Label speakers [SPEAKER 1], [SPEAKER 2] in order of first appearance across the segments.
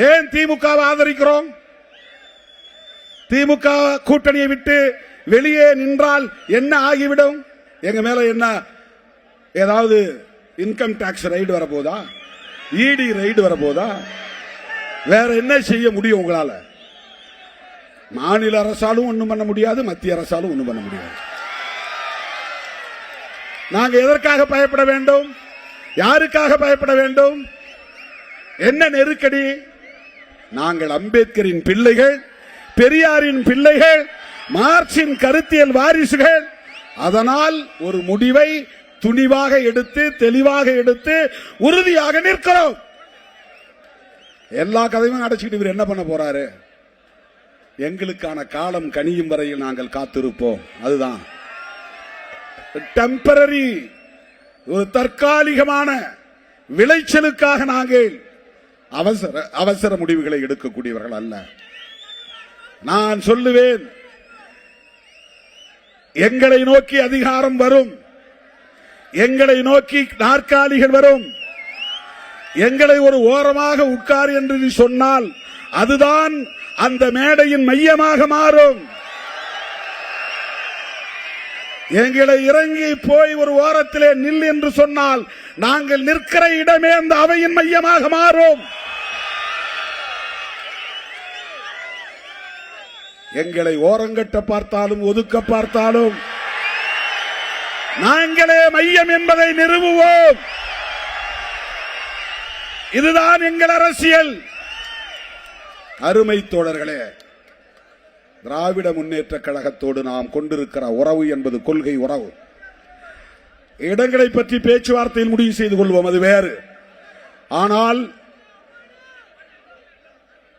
[SPEAKER 1] ஏன் திமுகவை ஆதரிக்கிறோம்? திமுக கூட்டணியை விட்டு வெளியே நின்றால் என்ன ஆகிவிடும்? எங்க மேல என்ன ஏதாவது இன்கம் டாக்ஸ் ரைடு வரப்போதா? இடி ரைடு வரப்போதா? வேற என்ன செய்ய முடியும் உங்களால? மாநில அரசாலும் ஒண்ணும் பண்ண முடியாது, மத்திய அரசாலும் ஒண்ணும் பண்ண முடியாது. நாங்க எதற்காக பயப்பட வேண்டும்? யாருக்காக பயப்பட வேண்டும்? என்ன நெருக்கடி? நாங்கள் அம்பேத்கரின் பிள்ளைகள், பெரியாரின் பிள்ளைகள், மார்க்சின் கருத்தியல் வாரிசுகள். அதனால் ஒரு முடிவை துணிவாக எடுத்து, தெளிவாக எடுத்து, உறுதியாக நிற்கிறோம். எல்லா கதையும் அடைச்சிட்டு இவர் என்ன பண்ண போறாரு? எங்களுக்கான காலம் கனியும் வரையில் நாங்கள் காத்திருப்போம். அதுதான் டெம்பரரி, ஒரு தற்காலிகமான விளைச்சலுக்காக நாங்கள் அவசர முடிவுகளை எடுக்கக்கூடியவர்கள் அல்ல. நான் சொல்லுவேன், எங்களை நோக்கி அதிகாரம் வரும், எங்களை நோக்கி நாற்காலிகள் வரும், எங்களை ஒரு ஓரமாக உட்கார் என்று சொன்னால் அதுதான் அந்த மேடையின் மையமாக மாறும். எங்களை இறங்கி போய் ஒரு ஓரத்திலே நில் என்று சொன்னால் நாங்கள் நிற்கிற இடமே அந்த அவையின் மையமாக மாறும். எங்களை ஓரங்கட்ட பார்த்தாலும் ஒதுக்க பார்த்தாலும் நாங்களே மையம் என்பதை நிறுவுவோம். இதுதான் எங்கள் அரசியல். அருமை தோழர்களே, திராவிட முன்னேற்ற கழகத்தோடு நாம் கொண்டிருக்கிற உறவு என்பது கொள்கை உறவு. இடங்களை பற்றி பேச்சுவார்த்தையில் முடிவு செய்து கொள்வோம், அது வேறு. ஆனால்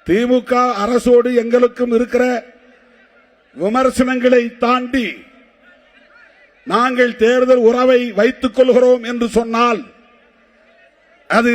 [SPEAKER 1] திமுக அரசோடு எங்களுக்கும் இருக்கிற விமர்சனங்களை தாண்டி நாங்கள் தேர்தல் உறவை வைத்துக் கொள்கிறோம் என்று சொன்னால் அது